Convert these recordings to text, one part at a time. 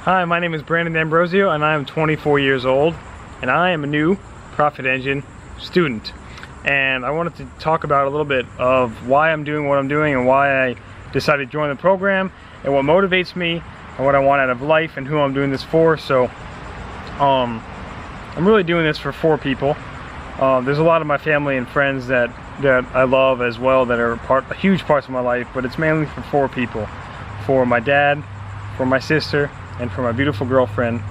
Hi, my name is Brandon D'Ambrosio and I am 24 years old and I am a new Profit Engine student. And I wanted to talk about a little bit of why I'm doing what I'm doing and why I decided to join the program and what motivates me and what I want out of life and who I'm doing this for. So I'm really doing this for 4 people. There's a lot of my family and friends that I love as well that are huge parts of my life, but it's mainly for 4 people. For my dad, for my sister, and for my beautiful girlfriend,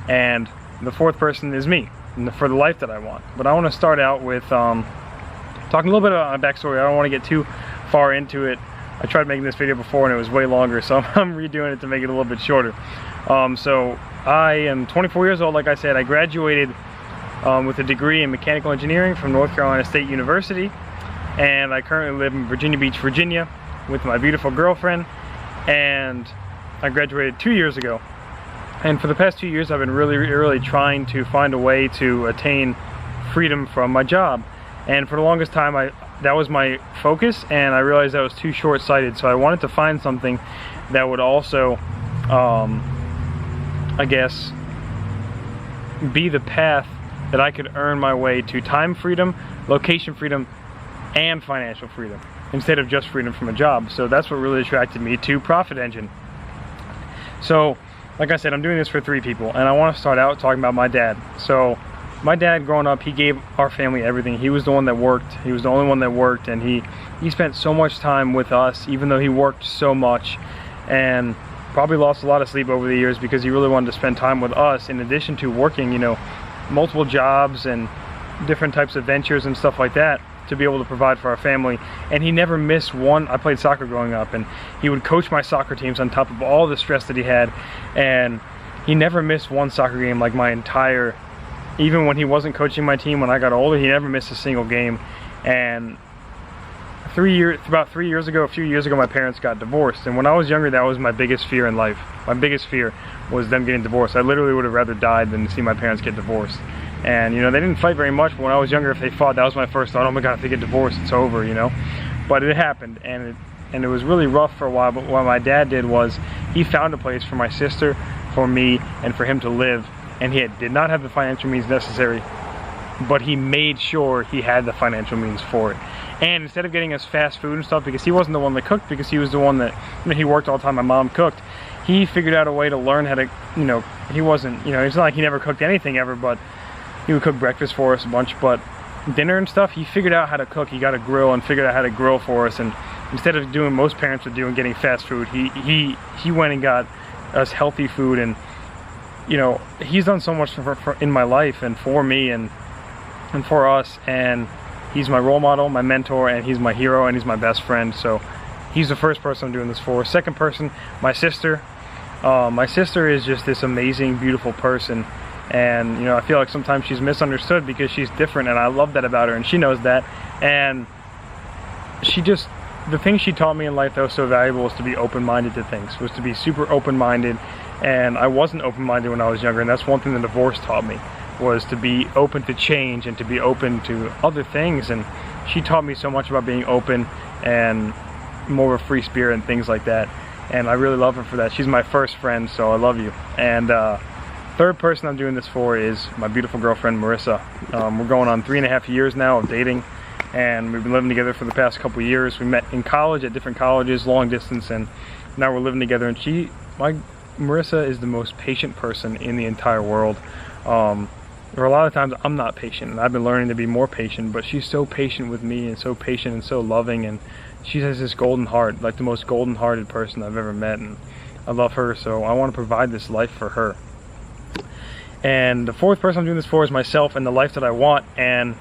and the 4th person is me, for the life that I want. But I want to start out with talking a little bit about my backstory. I don't want to get too far into it. I tried making this video before and it was way longer, so I'm redoing it to make it a little bit shorter. So I am 24 years old, like I said. I graduated with a degree in mechanical engineering from North Carolina State University, and I currently live in Virginia Beach, Virginia with my beautiful girlfriend, and I graduated 2 years ago. And for the past 2 years I've been really trying to find a way to attain freedom from my job. And for the longest time that was my focus, and I realized that was too short-sighted. So I wanted to find something that would also I guess be the path that I could earn my way to time freedom, location freedom, and financial freedom, instead of just freedom from a job. So that's what really attracted me to Profit Engine. So, like I said, I'm doing this for 3 people, and I want to start out talking about my dad. So, my dad, growing up, he gave our family everything. He was the one that worked. He was the only one that worked, and he spent so much time with us, even though he worked so much, and probably lost a lot of sleep over the years because he really wanted to spend time with us, in addition to working, you know, multiple jobs and different types of ventures and stuff like that, to be able to provide for our family. And he never missed one. I played soccer growing up, and he would coach my soccer teams on top of all the stress that he had, and he never missed one soccer game. Like my entire, even when he wasn't coaching my team when I got older, he never missed a single game. And about 3 years ago, a few years ago, my parents got divorced, and when I was younger, that was my biggest fear in life. My biggest fear was them getting divorced. I literally would have rather died than to see my parents get divorced. And you know, they didn't fight very much, but when I was younger, if they fought, that was my first thought. Oh my God, if they get divorced, it's over, you know. But it happened, and it was really rough for a while. But what my dad did was he found a place for my sister, for me, and for him to live. And he did not have the financial means necessary, but he made sure he had the financial means for it. And instead of getting us fast food and stuff, because he wasn't the one that cooked, because he was the one that, you know, he worked all the time, my mom cooked, he figured out a way to learn how to, you know, he wasn't, you know, it's not like he never cooked anything ever, but he would cook breakfast for us a bunch. But dinner and stuff, he figured out how to cook. He got a grill and figured out how to grill for us. And instead of doing most parents would do and getting fast food, he went and got us healthy food. And you know, he's done so much in my life and for me and for us. And he's my role model, my mentor, and he's my hero, and he's my best friend. So he's the first person I'm doing this for. Second person, my sister. My sister is just this amazing, beautiful person. And you know, I feel like sometimes she's misunderstood because she's different, and I love that about her, and she knows that. And the thing she taught me in life that was so valuable was to be open-minded to things, was to be super open-minded. And I wasn't open-minded when I was younger, and that's one thing the divorce taught me, was to be open to change and to be open to other things. And she taught me so much about being open and more of a free spirit and things like that. And I really love her for that. She's my first friend, so I love you. And third person I'm doing this for is my beautiful girlfriend, Marissa. We're going on 3.5 years now of dating, and we've been living together for the past couple years. We met in college, at different colleges, long distance, and now we're living together. And Marissa is the most patient person in the entire world. There are a lot of times I'm not patient, and I've been learning to be more patient, but she's so patient with me, and so patient and so loving, and she has this golden heart, like the most golden-hearted person I've ever met, and I love her, so I want to provide this life for her. And the 4th person I'm doing this for is myself and the life that I want. And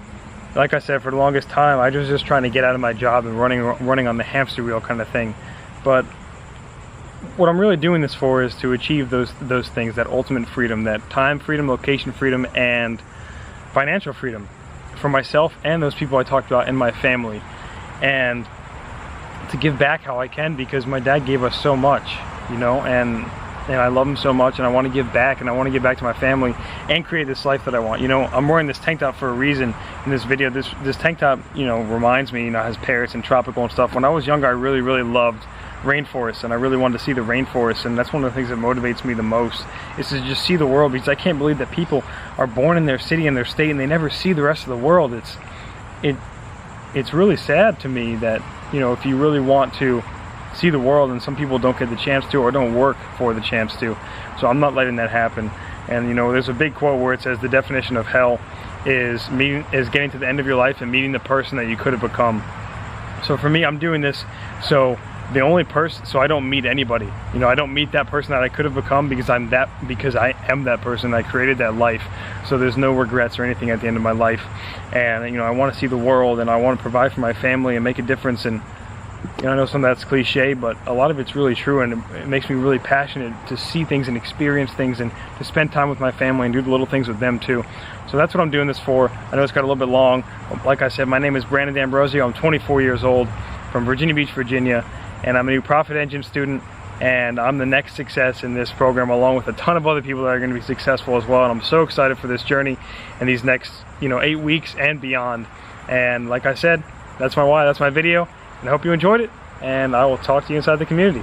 like I said, for the longest time, I was just trying to get out of my job and running on the hamster wheel kind of thing. But what I'm really doing this for is to achieve those things, that ultimate freedom, that time freedom, location freedom, and financial freedom for myself and those people I talked about in my family. And to give back how I can, because my dad gave us so much, you know, and and I love them so much, and I want to give back, and I want to give back to my family and create this life that I want. You know, I'm wearing this tank top for a reason in this video. This tank top, you know, reminds me, you know, has parrots and tropical and stuff. When I was younger, I really loved rainforests, and I really wanted to see the rainforest, and that's one of the things that motivates me the most, is to just see the world, because I can't believe that people are born in their city and their state and they never see the rest of the world. It's really sad to me that, you know, if you really want to see the world, and some people don't get the chance to, or don't work for the chance to. So I'm not letting that happen. And you know, there's a big quote where it says the definition of hell is getting to the end of your life and meeting the person that you could have become. So for me, I'm doing this so I don't meet anybody. You know, I don't meet that person that I could have become, because I am that person. I created that life. So there's no regrets or anything at the end of my life. And you know, I want to see the world, and I want to provide for my family and make a difference. And you know, I know some of that's cliche, but a lot of it's really true, and it makes me really passionate to see things and experience things, and to spend time with my family and do the little things with them too. So that's what I'm doing this for. I know it's got a little bit long. Like I said, my name is Brandon D'Ambrosio. I'm 24 years old, from Virginia Beach, Virginia, and I'm a new Profit Engine student, and I'm the next success in this program, along with a ton of other people that are going to be successful as well. And I'm so excited for this journey and these next, you know, 8 weeks and beyond. And like I said, that's my why, that's my video. And I hope you enjoyed it, and I will talk to you inside the community.